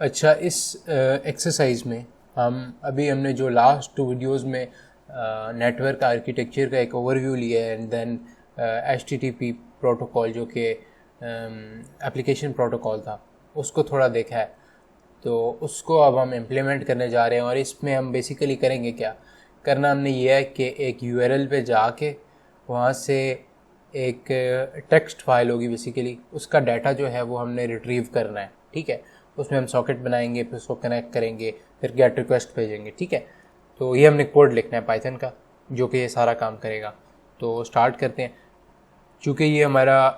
अच्छा, इस एक्सरसाइज में हमने जो लास्ट 2 वीडियोस में नेटवर्क आर्किटेक्चर का एक ओवरव्यू लिया है, एंड देन HTTP प्रोटोकॉल जो कि एप्लीकेशन प्रोटोकॉल था, उसको थोड़ा देखा है। तो उसको अब हम इम्प्लीमेंट करने जा रहे हैं, और इसमें हम बेसिकली करेंगे क्या करना हमने ये है कि एक URL पे जाके वहाँ से एक टेक्स्ट फाइल होगी, बेसिकली उसका डाटा जो है वो हमने रिट्रीव करना है। ठीक है, उसमें हम सॉकेट बनाएंगे, फिर उसको कनेक्ट करेंगे, फिर गेट रिक्वेस्ट भेजेंगे। ठीक है, तो ये हमने कोड लिखना है पाइथन का, जो कि ये सारा काम करेगा। तो स्टार्ट करते हैं। चूँकि ये हमारा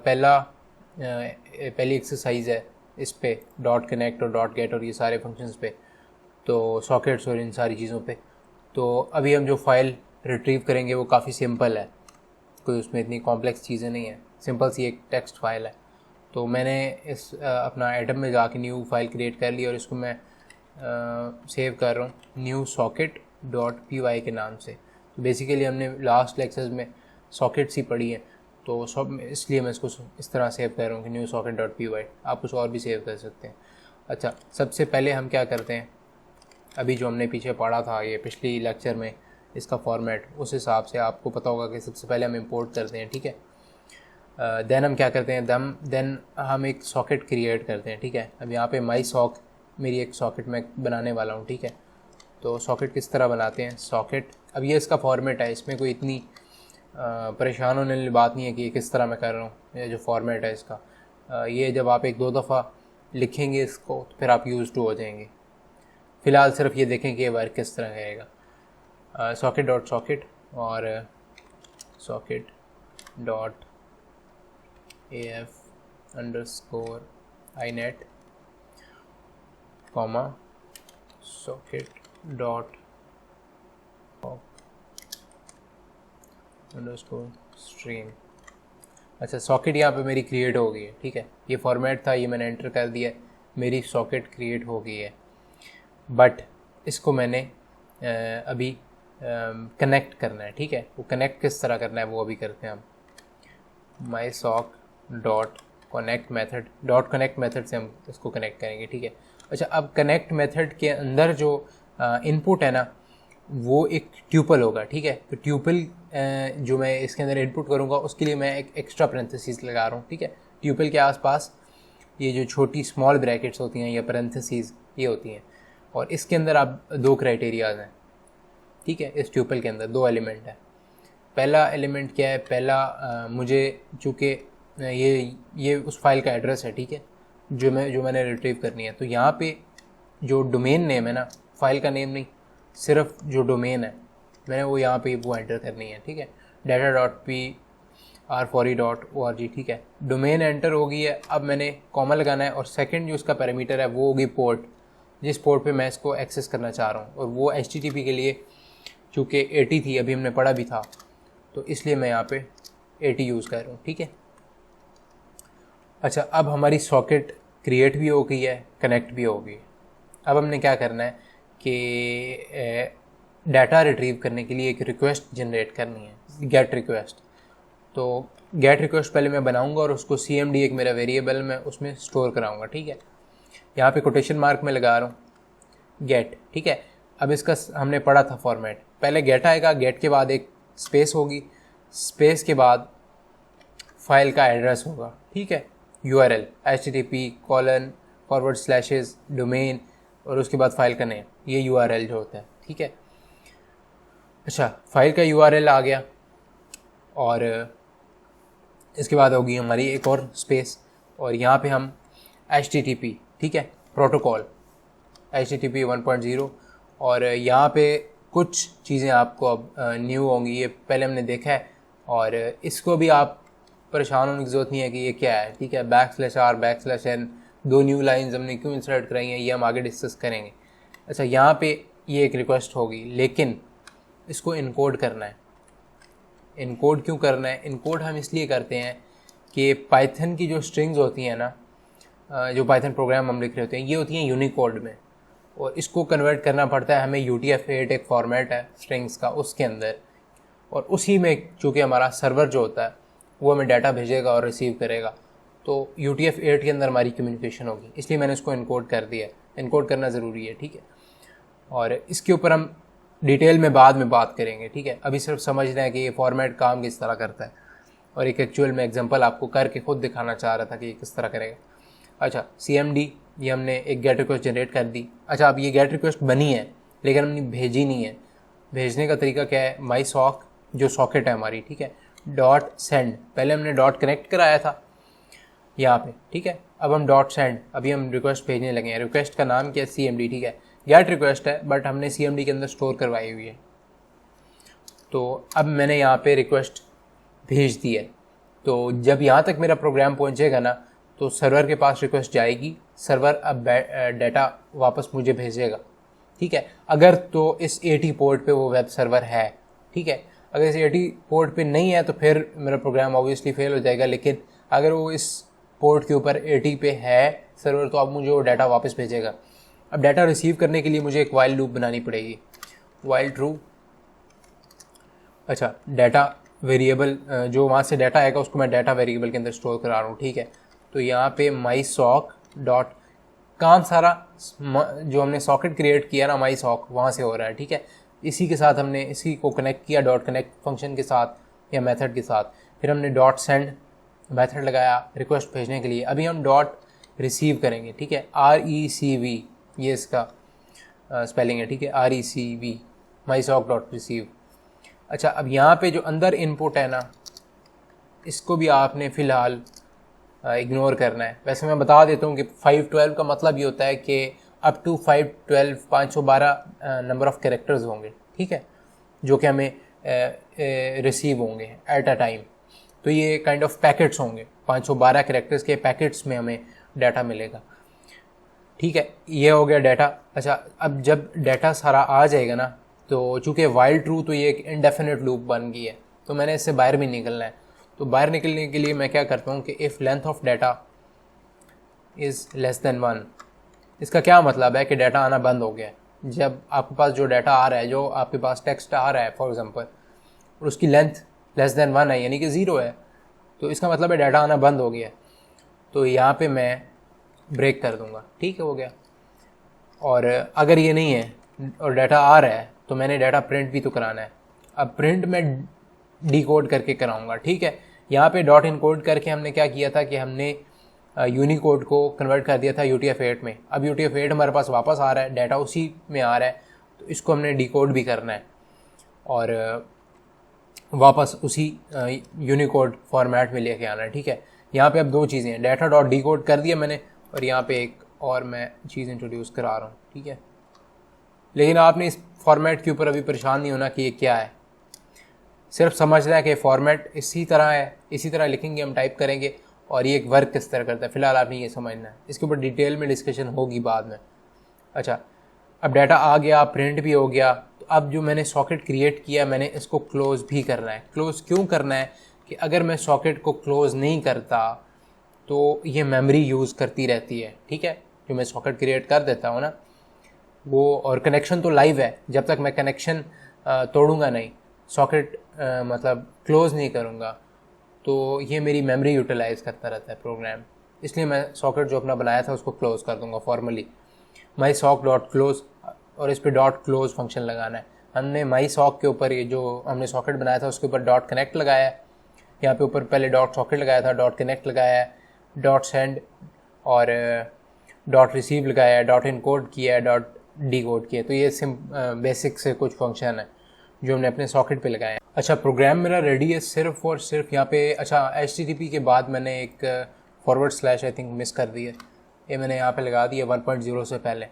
पहली एक्सरसाइज है इस पे डॉट कनेक्ट और डॉट गेट और ये सारे फंक्शंस पे, तो सॉकेट्स और इन सारी चीज़ों पे। तो अभी हम जो फाइल रिट्रीव करेंगे वो काफ़ी सिंपल है, कोई उसमें इतनी कॉम्प्लेक्स चीज़ें नहीं है, सिंपल सी एक टेक्स्ट फाइल है। तो मैंने इस अपना एटम में जाके न्यू फाइल क्रिएट कर ली, और इसको मैं सेव कर रहा हूँ न्यू सॉकेट डॉट py के नाम से। तो बेसिकली हमने लास्ट लेक्चर्स में सॉकेट्स ही पढ़ी हैं, तो सब इसलिए मैं इसको इस तरह सेव कर रहा हूँ कि न्यू सॉकेट डॉट py। आप कुछ और भी सेव कर सकते हैं। अच्छा, सबसे पहले हम क्या करते हैं, अभी जो हमने पीछे पढ़ा था ये पिछली लेक्चर में, इसका फॉर्मेट उस हिसाब से आपको पता होगा कि सबसे पहले हम इंपोर्ट करते हैं। ठीक है, देन हम क्या करते हैं, देन हम एक सॉकेट क्रिएट करते हैं। ठीक है, अब यहाँ पे माई सॉक मेरी एक सॉकेट मैं बनाने वाला हूँ। ठीक है, तो सॉकेट किस तरह बनाते हैं, सॉकेट अब ये इसका फॉर्मेट है, इसमें कोई इतनी परेशान होने वाली बात नहीं है कि ये किस तरह मैं कर रहा हूँ। ये जो फॉर्मेट है इसका, ये जब आप 1-2 दफ़ा लिखेंगे इसको तो फिर आप यूज़ टू हो जाएंगे। फ़िलहाल सिर्फ ये देखें कि ये वर्क किस तरह करेगा। सॉकेट डॉट सॉकेट और socket dot AF underscore inet comma socket dot underscore stream. अच्छा, सॉकेट यहाँ पे मेरी क्रिएट हो गई है। ठीक है, ये फॉर्मेट था, ये मैंने एंटर कर दिया, मेरी सॉकेट क्रिएट हो गई है। बट इसको मैंने अभी कनेक्ट करना है। ठीक है, वो कनेक्ट किस तरह करना है वो अभी करते हैं हम। माई सॉक dot connect method, dot connect method से हम इसको कनेक्ट करेंगे। ठीक है, अच्छा, अब कनेक्ट मेथड के अंदर जो इनपुट है ना, वो एक ट्यूपल होगा। ठीक है, तो ट्यूपल जो मैं इसके अंदर इनपुट करूँगा उसके लिए मैं एक एक्स्ट्रा पैरेंथेसिस लगा रहा हूँ। ठीक है, ट्यूपल के आसपास ये जो छोटी स्मॉल ब्रैकेट्स होती हैं या पैरेंथेसिस ये होती हैं, और इसके अंदर आप 2 क्राइटेरियाज हैं। ठीक है, इस ट्यूपल के अंदर 2 एलिमेंट है। पहला एलिमेंट क्या है, पहला मुझे चूँकि ये उस फाइल का एड्रेस है। ठीक है, जो मैंने रिट्रीव करनी है, तो यहाँ पे जो डोमेन नेम है ना, फाइल का नेम नहीं, सिर्फ जो डोमेन है मैंने वो यहाँ पे वो एंटर करनी है। ठीक है, data.p/r4e.org। ठीक है, डोमेन एंटर हो गई है। अब मैंने कॉमा लगाना है, और सेकंड जो उसका पैरामीटर है वो होगी पोर्ट, जिस पोर्ट पे मैं इसको एक्सेस करना चाह रहा हूँ, और वो HTTP के लिए चूँकि 80 थी, अभी हमने पढ़ा भी था, तो इसलिए मैं यहाँ पे 80 यूज़ कर रहा हूँ। ठीक है, अच्छा, अब हमारी सॉकेट क्रिएट भी हो गई है, कनेक्ट भी हो गई। अब हमने क्या करना है कि डाटा रिट्रीव करने के लिए एक रिक्वेस्ट जनरेट करनी है, गेट रिक्वेस्ट। तो गेट रिक्वेस्ट पहले मैं बनाऊंगा, और उसको CMD एक मेरा वेरिएबल में उसमें स्टोर कराऊंगा। ठीक है, यहाँ पे कोटेशन मार्क में लगा रहा हूँ गेट। ठीक है, अब इसका हमने पढ़ा था फॉर्मेट, पहले गेट आएगा, गेट के बाद एक स्पेस होगी, स्पेस के बाद फाइल का एड्रेस होगा। ठीक है, URL http:// डोमेन, और उसके बाद फाइल का नेम, ये URL जो होता है। ठीक है, अच्छा, फाइल का URL आ गया, और इसके बाद होगी हमारी एक और स्पेस, और यहाँ पे हम HTTP, ठीक है, प्रोटोकॉल HTTP 1.0, और यहाँ पे कुछ चीज़ें आपको अब न्यू होंगी, ये पहले हमने देखा है, और इसको भी आप परेशान होने की ज़रूरत नहीं है कि ये क्या है। ठीक है, \r/n 2 न्यू लाइंस हमने क्यों इंसर्ट कराई हैं, ये हम आगे डिस्कस करेंगे। अच्छा, यहाँ पे ये एक रिक्वेस्ट होगी, लेकिन इसको इनकोड करना है। इनकोड क्यों करना है, इनकोड हम इसलिए करते हैं कि पाइथन की जो स्ट्रिंग्स होती हैं ना, जो पाइथन प्रोग्राम हम लिख रहे होते हैं, ये होती हैं यूनिकोड में, और इसको कन्वर्ट करना पड़ता है हमें UTF-8 एक फॉर्मेट है स्ट्रिंग्स का, उसके अंदर, और उसी में चूँकि हमारा सर्वर जो होता है वो हमें डाटा भेजेगा और रिसीव करेगा। तो UTF-8 के अंदर हमारी कम्युनिकेशन होगी, इसलिए मैंने इसको इनकोड कर दिया। इनकोड करना ज़रूरी है, ठीक है। और इसके ऊपर हम डिटेल में बाद में बात करेंगे, ठीक है। अभी सिर्फ समझ रहे हैं कि ये फॉर्मेट काम किस तरह करता है, और एक एक्चुअल में एग्जांपल आपको करके खुद दिखाना चाह रहा था कि ये किस तरह करेगा। अच्छा, CMD, ये हमने एक गेट रिक्वेस्ट जनरेट कर दी। अच्छा, अब ये गेट रिक्वेस्ट बनी है लेकिन हमने भेजी नहीं है। भेजने का तरीका क्या है, माई सॉक जो सॉकेट है हमारी, ठीक है, डॉट सेंड, पहले हमने डॉट कनेक्ट कराया था यहाँ पे, ठीक है। अब हम डॉट सेंड, अभी हम रिक्वेस्ट भेजने लगे हैं। रिक्वेस्ट का नाम क्या है, CMD, ठीक है। गेट रिक्वेस्ट है बट हमने CMD के अंदर स्टोर करवाई हुई है। तो अब मैंने यहाँ पे रिक्वेस्ट भेज दी है। तो जब यहाँ तक मेरा प्रोग्राम पहुँचेगा ना, तो सर्वर के पास रिक्वेस्ट जाएगी, सर्वर अब डाटा वापस मुझे भेजेगा, ठीक है। अगर तो इस 80 पोर्ट पे वो वेब सर्वर है, ठीक है। अगर इस 80 पोर्ट पे नहीं है तो फिर मेरा प्रोग्राम ऑब्वियसली फेल हो जाएगा। लेकिन अगर वो इस पोर्ट के ऊपर 80 पे है सर्वर, तो अब मुझे वो डाटा वापस भेजेगा। अब डाटा रिसीव करने के लिए मुझे एक वाइल लूप बनानी पड़ेगी, वाइल ट्रू। अच्छा, डाटा वेरिएबल, जो वहाँ से डाटा आएगा उसको मैं डाटा वेरिएबल के अंदर स्टोर करा रहा हूँ, ठीक है। तो यहाँ पे माई सॉक डॉट, काम सारा जो हमने सॉकेट क्रिएट किया ना माई सॉक, वहाँ से हो रहा है, ठीक है। इसी के साथ हमने इसी को कनेक्ट किया डॉट कनेक्ट फंक्शन के साथ या मेथड के साथ। फिर हमने डॉट सेंड मेथड लगाया रिक्वेस्ट भेजने के लिए। अभी हम डॉट रिसीव करेंगे, ठीक है, RECV, ये इसका स्पेलिंग है, ठीक है, RECV, माई सॉक डॉट रिसीव। अच्छा, अब यहाँ पे जो अंदर इनपुट है ना, इसको भी आपने फ़िलहाल इग्नोर करना है। वैसे मैं बता देता हूँ कि 512 का मतलब ये होता है कि up to 512 512 number of characters होंगे, ठीक है, जो कि हमें रिसीव होंगे एट अ टाइम। तो ये काइंड ऑफ पैकेट्स होंगे, 512 कैरेक्टर्स के पैकेट्स में हमें डाटा मिलेगा, ठीक है। ये हो गया डाटा। अच्छा, अब जब डाटा सारा आ जाएगा ना, तो चूँकि वाइल ट्रू, तो ये एक इंडेफिनिट लूप बन गई है, तो मैंने इससे बाहर भी निकलना है। तो बाहर निकलने के लिए मैं क्या करता हूँ कि if length of data is less than 1, इसका क्या मतलब है कि डाटा आना बंद हो गया है। जब आपके पास जो डाटा आ रहा है, जो आपके पास टेक्स्ट आ रहा है फॉर एग्जांपल, और उसकी लेंथ लेस देन 1 है, यानी कि 0 है, तो इसका मतलब है डाटा आना बंद हो गया है। तो यहाँ पे मैं ब्रेक कर दूँगा, ठीक है, हो गया। और अगर ये नहीं है और डाटा आ रहा है, तो मैंने डाटा प्रिंट भी तो कराना है। अब प्रिंट में डिकोड करके कराऊंगा, ठीक है। यहाँ पे डॉट इनकोड करके हमने क्या किया था कि हमने यूनिकोड को कन्वर्ट कर दिया था UTF-8 में। अब UTF-8 हमारे पास वापस आ रहा है, डाटा उसी में आ रहा है, तो इसको हमने डिकोड भी करना है और वापस उसी यूनिकोड फॉर्मेट में लेके आना है, ठीक है। यहाँ पे अब दो चीज़ें हैं, डाटा डॉट डिकोड कर दिया मैंने, और यहाँ पे एक और मैं चीज़ इंट्रोड्यूस करा रहा हूँ, ठीक है। लेकिन आपने इस फॉर्मेट के ऊपर अभी परेशान नहीं होना कि ये क्या है, सिर्फ समझना है कि फॉर्मेट इसी तरह है, इसी तरह लिखेंगे, हम टाइप करेंगे, और ये एक वर्क किस तरह करता है। फ़िलहाल आपने ये समझना है, इसके ऊपर डिटेल में डिस्कशन होगी बाद में। अच्छा, अब डाटा आ गया, प्रिंट भी हो गया, तो अब जो मैंने सॉकेट क्रिएट किया, मैंने इसको क्लोज़ भी करना है। क्लोज़ क्यों करना है कि अगर मैं सॉकेट को क्लोज़ नहीं करता तो ये मेमोरी यूज़ करती रहती है, ठीक है। जो मैं सॉकेट क्रिएट कर देता हूँ ना वो, और कनेक्शन तो लाइव है, जब तक मैं कनेक्शन तोड़ूंगा नहीं, सॉकेट मतलब क्लोज़ नहीं करूँगा, तो ये मेरी मेमोरी यूटिलाइज़ करता रहता है प्रोग्राम। इसलिए मैं सॉकेट जो अपना बनाया था उसको क्लोज़ कर दूँगा फॉर्मली, माई सॉक डॉट क्लोज़, और इस पर डॉट क्लोज़ फंक्शन लगाना है। हमने माई सॉक के ऊपर ये जो हमने सॉकेट बनाया था उसके ऊपर डॉट कनेक्ट लगाया है, यहाँ पे ऊपर पहले डॉट सॉकेट लगाया था, डॉट कनेक्ट लगाया है, डॉट सेंड और डॉट रिसीव लगाया है, डॉट इनकोड किया है, डॉट डिकोड किया। तो ये बेसिक से कुछ फंक्शन है जो हमने अपने सॉकेट पे लगाए हैं। अच्छा, प्रोग्राम मेरा रेडी है सिर्फ और सिर्फ यहाँ पे। अच्छा, HTTP के बाद मैंने एक forward slash I think miss कर दी है, ये मैंने यहाँ पे लगा दिया 1.0 से पहले,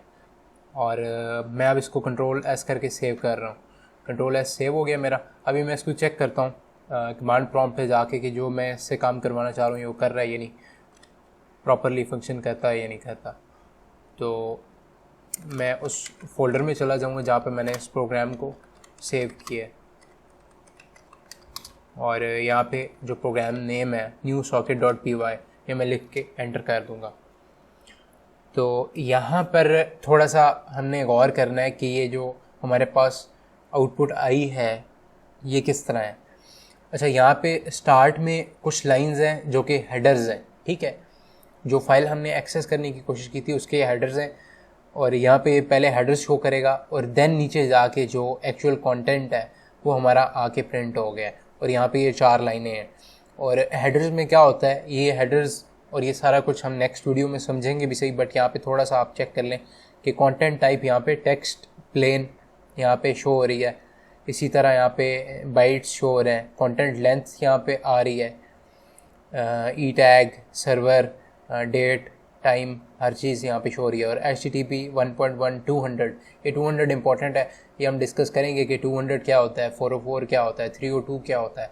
और मैं अब इसको Ctrl+S करके सेव कर रहा हूँ। Ctrl+S सेव हो गया मेरा। अभी मैं इसको चेक करता हूँ कमांड प्रॉम्प्ट पे जाके कि जो मैं इससे काम करवाना चाह रहा हूँ ये वो कर रहा है या नहीं, प्रॉपरली फंक्शन करता है या नहीं करता। तो मैं उस फोल्डर में चला जाऊँगा जहाँ पे मैंने इस प्रोग्राम को सेव किया है, और यहाँ पे जो प्रोग्राम नेम है newsocket.py, ये मैं लिख के एंटर कर दूँगा। तो यहाँ पर थोड़ा सा हमने गौर करना है कि ये जो हमारे पास आउटपुट आई है ये किस तरह है। अच्छा, यहाँ पे स्टार्ट में कुछ लाइंस हैं जो कि हेडर्स हैं, ठीक है। जो फाइल हमने एक्सेस करने की कोशिश की थी उसके हेडर्स हैं, और यहाँ पे पहले हेडर्स शो करेगा और देन नीचे जाके जो एक्चुअल कंटेंट है वो हमारा आके प्रिंट हो गया है। और यहाँ पे ये 4 लाइनें हैं। और हेडर्स में क्या होता है, ये हेडर्स और ये सारा कुछ हम नेक्स्ट वीडियो में समझेंगे भी सही, बट यहाँ पे थोड़ा सा आप चेक कर लें कि कंटेंट टाइप यहाँ पे टेक्स्ट प्लेन यहाँ पे शो हो रही है, इसी तरह यहाँ पे बाइट्स शो हो रहे हैं, कंटेंट लेंथ यहाँ पे आ रही है, ई टैग, सर्वर, डेट, टाइम, हर चीज़ यहाँ पे शो हो रही है। और HTTP 1.1 200, ये 200 इंपॉर्टेंट है, ये हम डिस्कस करेंगे कि 200 क्या होता है, 404 क्या होता है, 302 क्या होता है।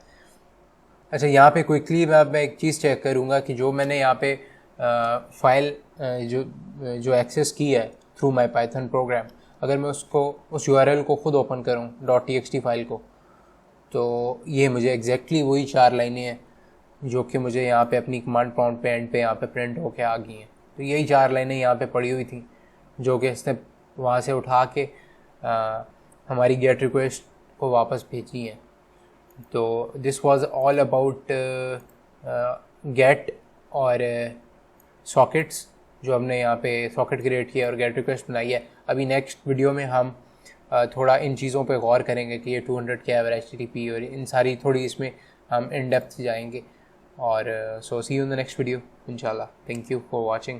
अच्छा, यहाँ पे क्विकली मैं एक चीज़ चेक करूँगा कि जो मैंने यहाँ पे फाइल जो एक्सेस की है थ्रू माई पाइथन प्रोग्राम, अगर मैं उसको उस URL को ख़ुद ओपन करूँ .txt फाइल को, तो ये मुझे एग्जैक्टली वही 4 लाइनें हैं जो कि मुझे यहाँ पे अपनी कमांड प्रॉम्प्ट पे एंड पे यहाँ पे प्रिंट होके आ गई हैं। तो यही 4 लाइनें यहाँ पे पड़ी हुई थी जो कि इसने वहाँ से उठा के हमारी गेट रिक्वेस्ट को वापस भेजी हैं। तो this was all about gate और सॉकेट्स, जो हमने यहाँ पे सॉकेट क्रिएट किया और गेट रिक्वेस्ट बनाई है। अभी नेक्स्ट वीडियो में हम थोड़ा इन चीज़ों पे गौर करेंगे कि ये 200 क्या है, HTTP और इन सारी थोड़ी इसमें हम इन डेप्थ जाएंगे। और so see you in the next video इंशाल्लाह। Thank you for watching.